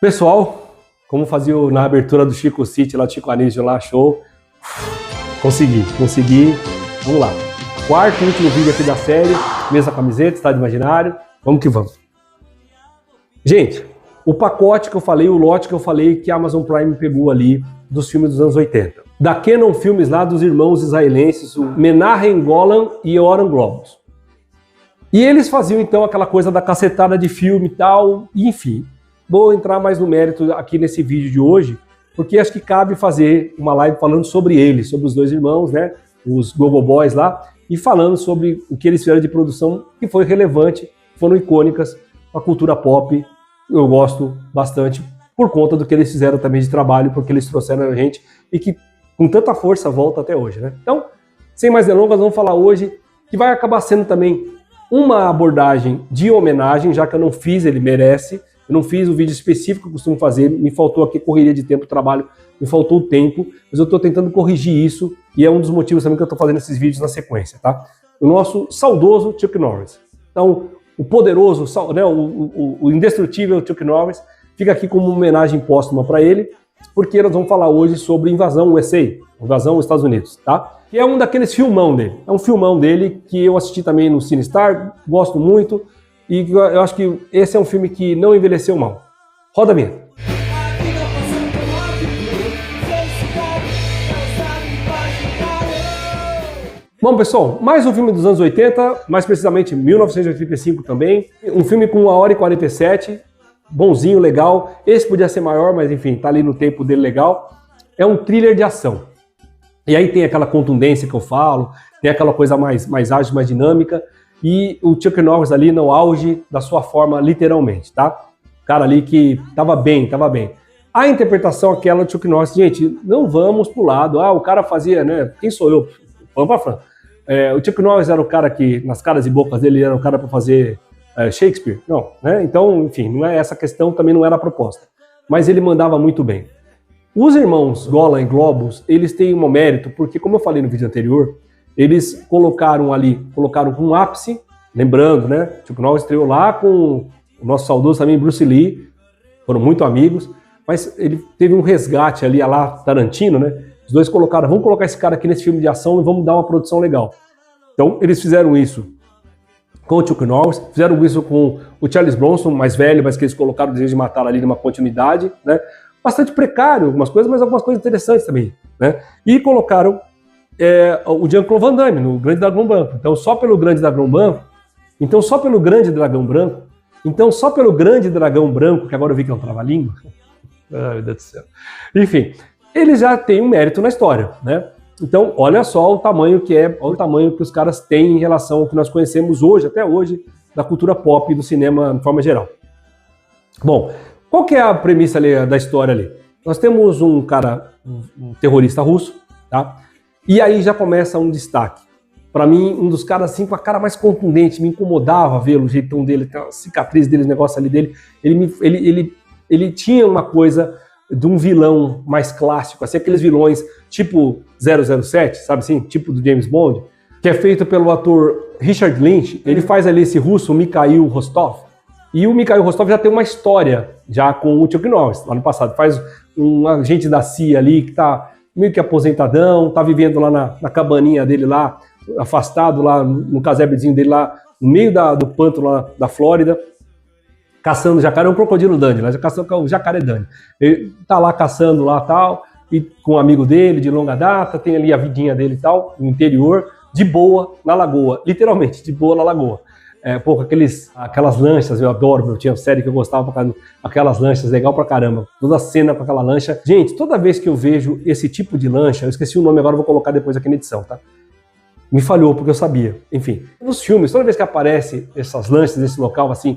Pessoal, como fazia na abertura do Chico City, lá do Chico Anísio, lá, show. Consegui. Vamos lá. Quarto e último vídeo aqui da série, mesma camiseta, Estado Imaginário. Vamos que vamos. Gente, o pacote que eu falei, o lote que eu falei que a Amazon Prime pegou ali dos filmes dos anos 80. Da Canon Filmes lá dos irmãos israelenses, o Menahem Golan e Oran Globus. E eles faziam então aquela coisa da cacetada de filme e tal, e, enfim. Vou entrar mais no mérito aqui nesse vídeo de hoje, porque acho que cabe fazer uma live falando sobre eles, sobre os dois irmãos, né, os Gogo Boys lá, e falando sobre o que eles fizeram de produção que foi relevante, foram icônicas, a cultura pop, eu gosto bastante, por conta do que eles fizeram também de trabalho, porque eles trouxeram a gente e que com tanta força volta até hoje, né? Então, sem mais delongas, vamos falar hoje, que vai acabar sendo também uma abordagem de homenagem, já que eu não fiz, ele merece. Eu não fiz o vídeo específico que eu costumo fazer, me faltou aqui correria de tempo, trabalho, me faltou o tempo, mas eu estou tentando corrigir isso e é um dos motivos também que eu estou fazendo esses vídeos na sequência, tá? O nosso saudoso Chuck Norris. Então, o poderoso, né, o indestrutível Chuck Norris fica aqui como uma homenagem póstuma para ele, porque nós vamos falar hoje sobre Invasão USA, Invasão Estados Unidos, tá? Que é um daqueles filmão dele, é um filmão dele que eu assisti também no CineStar, gosto muito, e eu acho que esse é um filme que não envelheceu mal. Roda a vinheta. Bom, pessoal, mais um filme dos anos 80, mais precisamente 1985 também. Um filme com 1h47, bonzinho, legal. Esse podia ser maior, mas enfim, tá ali no tempo dele legal. É um thriller de ação. E aí tem aquela contundência que eu falo, tem aquela coisa mais ágil, mais dinâmica. E o Chuck Norris ali no auge da sua forma, literalmente, tá? O cara ali que tava bem. A interpretação aquela do Chuck Norris, gente, não vamos pro lado, o cara fazia, né? Quem sou eu? Vamos pra Fran. O Chuck Norris era o cara que, nas caras e bocas dele, era o cara para fazer Shakespeare? Não, né? Então, enfim, não é essa questão, também não era a proposta. Mas ele mandava muito bem. Os irmãos Golan e Globus, eles têm um mérito, porque, como eu falei no vídeo anterior, eles colocaram com um ápice, lembrando, né? Chuck Norris estreou lá com o nosso saudoso também Bruce Lee, foram muito amigos, mas ele teve um resgate ali, a lá Tarantino, né? Os dois colocaram, vamos colocar esse cara aqui nesse filme de ação e vamos dar uma produção legal. Então, eles fizeram isso com o Chuck Norris, fizeram isso com o Charles Bronson, mais velho, mas que eles colocaram o desejo de matar ali numa continuidade, né? Bastante precário, algumas coisas, mas algumas coisas interessantes também, né? E colocaram o Jean-Claude Van Damme no Grande Dragão Branco. Então, só pelo Grande Dragão Branco, que agora eu vi que é um trava-língua. Ai, meu Deus do céu. Enfim, ele já tem um mérito na história, né? Então, olha só o tamanho que os caras têm em relação ao que nós conhecemos hoje, até hoje, da cultura pop e do cinema de forma geral. Bom, qual que é a premissa ali, da história ali? Nós temos um cara, um terrorista russo, tá? E aí já começa um destaque. Para mim, um dos caras assim com a cara mais contundente, me incomodava vê-lo, o jeitão dele, a cicatriz dele, o negócio ali dele. Ele tinha uma coisa de um vilão mais clássico, assim, aqueles vilões tipo 007, sabe assim? Tipo do James Bond, que é feito pelo ator Richard Lynch. Ele faz ali esse russo, o Mikhail Rostov. E o Mikhail Rostov já tem uma história já com o Chuck Norris, lá no passado. Faz um agente da CIA ali que tá meio que aposentadão, tá vivendo lá na cabaninha dele lá, afastado lá no casebrezinho dele lá, no meio do pântano lá da Flórida, caçando jacaré, é um crocodilo Dundee, lá, caçando o jacaré Dundee. Ele tá lá caçando lá tal, e com um amigo dele de longa data, tem ali a vidinha dele e tal, no interior, de boa na lagoa, literalmente, de boa na lagoa. Aquelas lanchas, eu adoro, eu tinha uma série que eu gostava, aquelas lanchas, legal pra caramba, toda a cena com aquela lancha. Gente, toda vez que eu vejo esse tipo de lancha, eu esqueci o nome agora, eu vou colocar depois aqui na edição, tá? Me falhou, porque eu sabia. Enfim, nos filmes, toda vez que aparece essas lanchas nesse local, assim,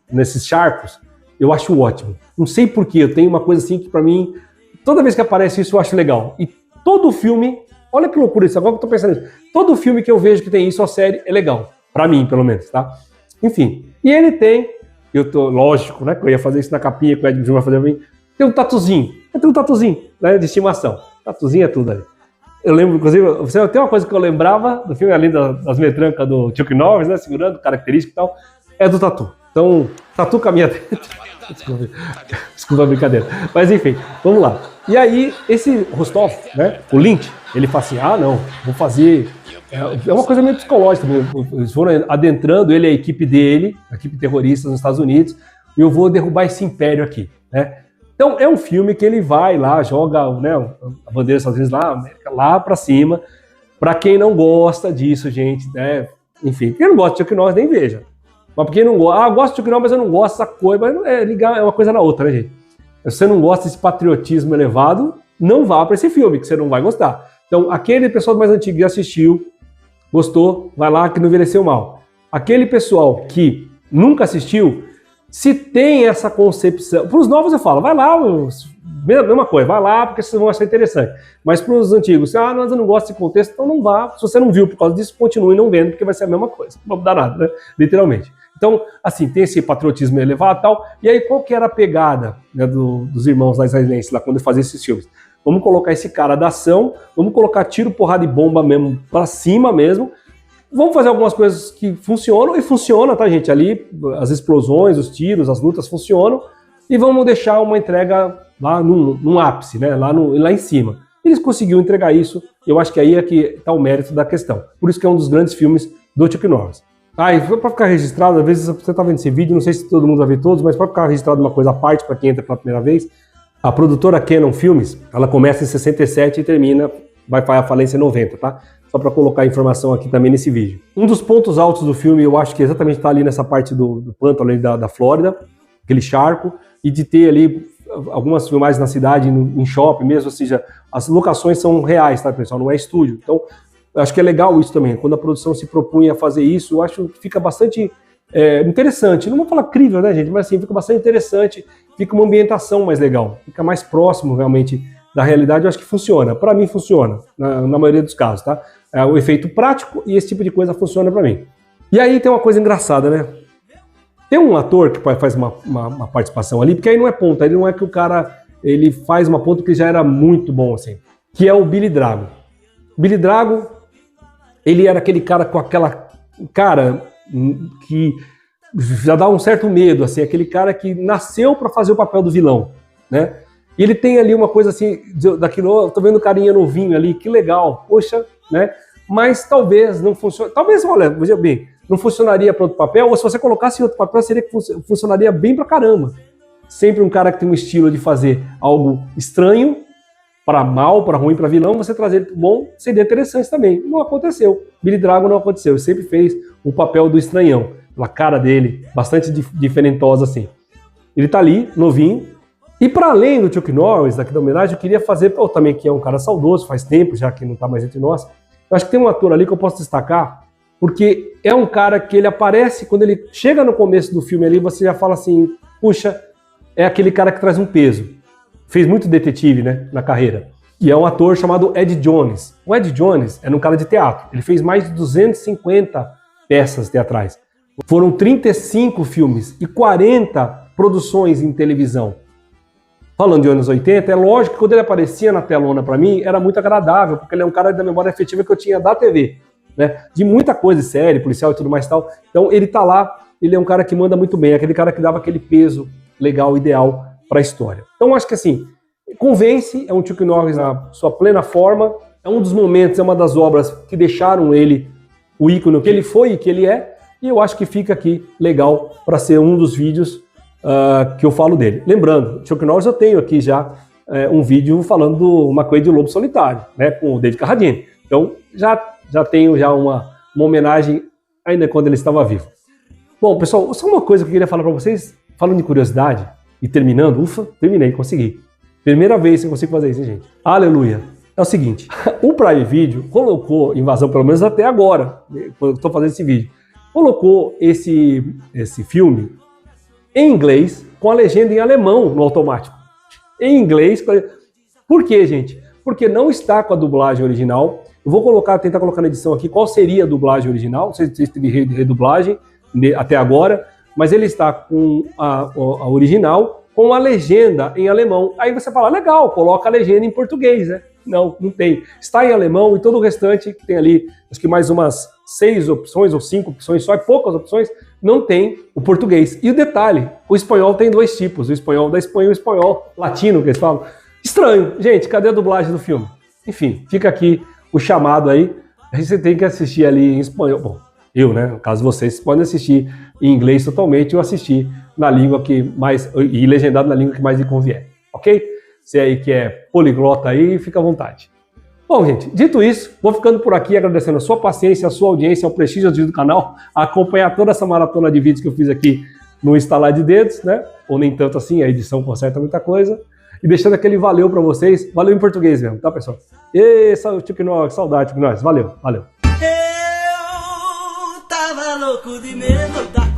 nesses charcos, eu acho ótimo. Não sei porquê, eu tenho uma coisa assim que pra mim, toda vez que aparece isso eu acho legal. E todo filme, olha que loucura isso, agora que eu tô pensando nisso, todo filme que eu vejo que tem isso, a série, é legal. Pra mim, pelo menos, tá? Enfim, e ele tem, lógico, né, que eu ia fazer isso na capinha, que o Ed vai fazer pra mim, tem um tatuzinho, né, de estimação. Tatuzinho é tudo ali. Eu lembro, inclusive, tem uma coisa que eu lembrava do filme, além das metrancas do Chuck Norris, né, segurando, característico e tal, é do tatu. Então, tatu caminha dentro. Desculpa a brincadeira. Mas enfim, vamos lá. E aí, esse Rostov, né, o Lynch, ele fala assim, não, vou fazer... É uma coisa meio psicológica, eles foram adentrando ele e a equipe dele, a equipe terrorista nos Estados Unidos, e eu vou derrubar esse império aqui, né? Então, é um filme que ele vai lá, joga, né, a bandeira dos Estados Unidos lá pra cima. Pra quem não gosta disso, gente, né? Enfim, quem não gosta de Chuck Norris, nem veja. Mas pra quem não gosta, gosto de Chuck Norris, mas eu não gosto dessa coisa, mas é uma coisa na outra, né, gente? Se você não gosta desse patriotismo elevado, não vá pra esse filme, que você não vai gostar. Então, aquele pessoal mais antigo que assistiu, gostou, vai lá que não envelheceu mal. Aquele pessoal que nunca assistiu, se tem essa concepção... Para os novos eu falo, vai lá, mesma coisa, vai lá porque vocês vão achar interessante. Mas para os antigos, mas eu não gosto desse contexto, então não vá. Se você não viu por causa disso, continue não vendo, porque vai ser a mesma coisa. Não vai mudar nada, né? Literalmente. Então, assim, tem esse patriotismo elevado e tal. E aí, qual que era a pegada, né, dos irmãos lá israelenses, lá quando faziam esses filmes? Vamos colocar esse cara da ação, vamos colocar tiro, porrada e bomba mesmo, pra cima mesmo. Vamos fazer algumas coisas que funcionam, e funciona, tá, gente? Ali, as explosões, os tiros, as lutas funcionam, e vamos deixar uma entrega lá num ápice, né? Lá em cima. Eles conseguiram entregar isso, eu acho que aí é que tá o mérito da questão. Por isso que é um dos grandes filmes do Chuck Norris. E para ficar registrado, às vezes você tá vendo esse vídeo, não sei se todo mundo vai ver todos, mas para ficar registrado uma coisa à parte, para quem entra pela primeira vez, a produtora Canon Filmes, ela começa em 67 e termina, vai à falência em 90, tá? Só para colocar a informação aqui também nesse vídeo. Um dos pontos altos do filme, eu acho que exatamente está ali nessa parte do pântano ali da Flórida, aquele charco, e de ter ali algumas filmagens na cidade, em shopping mesmo, ou seja, as locações são reais, tá, pessoal? Não é estúdio. Então, eu acho que é legal isso também. Quando a produção se propunha a fazer isso, eu acho que fica bastante interessante. Não vou falar crível, né, gente? Mas assim, fica bastante interessante, fica uma ambientação mais legal, fica mais próximo realmente da realidade. Eu acho que funciona. Para mim funciona, na maioria dos casos, tá? O efeito prático e esse tipo de coisa funciona para mim. E aí tem uma coisa engraçada, né? Tem um ator que faz uma participação ali, porque aí não é ponta, ele não é que o cara ele faz uma ponta que já era muito bom, assim, que é o Billy Drago. Billy Drago, ele era aquele cara com aquela cara que já dá um certo medo, assim, aquele cara que nasceu para fazer o papel do vilão, né? E ele tem ali uma coisa assim, daquilo, tô vendo o carinha novinho ali, que legal, poxa, né? Mas talvez não funcione, talvez, olha, veja bem, não funcionaria para outro papel, ou se você colocasse em outro papel, seria que funcionaria bem pra caramba. Sempre um cara que tem um estilo de fazer algo estranho, para mal, para ruim, para vilão, você trazer ele pro bom, seria interessante também. Não aconteceu. Billy Drago não aconteceu, ele sempre fez o papel do estranhão, a cara dele, bastante diferentosa assim. Ele tá ali, novinho, e para além do Chuck Norris, daqui da homenagem, eu queria fazer, também que é um cara saudoso, faz tempo já que não tá mais entre nós, eu acho que tem um ator ali que eu posso destacar, porque é um cara que ele aparece, quando ele chega no começo do filme ali, você já fala assim, puxa, é aquele cara que traz um peso. Fez muito detetive, né, na carreira. E é um ator chamado Ed Jones. O Ed Jones era um cara de teatro. Ele fez mais de 250 peças teatrais. Foram 35 filmes e 40 produções em televisão. Falando de anos 80, é lógico que quando ele aparecia na telona para mim, era muito agradável, porque ele é um cara da memória afetiva que eu tinha da TV, né? De muita coisa, série, policial e tudo mais e tal. Então ele tá lá, ele é um cara que manda muito bem, aquele cara que dava aquele peso legal, ideal para a história. Então acho que assim, convence, é um Chuck Norris na sua plena forma, é um dos momentos, é uma das obras que deixaram ele o ícone que ele foi e que ele é, e eu acho que fica aqui legal para ser um dos vídeos que eu falo dele. Lembrando, Chuck Norris eu tenho aqui já um vídeo falando do McQuaid de Lobo Solitário, né, com o David Carradine. Então já tenho já uma homenagem ainda quando ele estava vivo. Bom, pessoal, só uma coisa que eu queria falar para vocês, falando de curiosidade, e terminando, ufa, terminei, consegui. Primeira vez que eu consigo fazer isso, hein, gente? Aleluia! É o seguinte, o Prime Video colocou Invasão, pelo menos até agora, quando eu estou fazendo esse vídeo, colocou esse filme em inglês, com a legenda em alemão no automático. Em inglês. Por quê, gente? Porque não está com a dublagem original. Eu vou tentar colocar na edição aqui qual seria a dublagem original. Não sei se teve redublagem até agora, mas ele está com a original, com a legenda em alemão. Aí você fala, legal, coloca a legenda em português, né? Não tem. Está em alemão e todo o restante, que tem ali, acho que mais umas 6 opções ou 5 opções, só é poucas opções, não tem o português. E o detalhe, o espanhol tem dois tipos, o espanhol da Espanha e o espanhol latino, que eles falam. Estranho. Gente, cadê a dublagem do filme? Enfim, fica aqui o chamado aí. Você tem que assistir ali em espanhol. Bom, eu, né? No caso vocês podem assistir em inglês totalmente ou assistir na língua que mais... e legendado na língua que mais lhe convier, ok? Você aí que é poliglota aí, fica à vontade. Bom, gente, dito isso, vou ficando por aqui agradecendo a sua paciência, a sua audiência, ao prestígio do canal, a acompanhar toda essa maratona de vídeos que eu fiz aqui no Instalar de Dedos, né? Ou nem tanto assim, a edição conserta muita coisa. E deixando aquele valeu para vocês. Valeu em português mesmo, tá, pessoal? E saudade, Chuck Norris. Valeu, valeu. Eu tava louco de medo da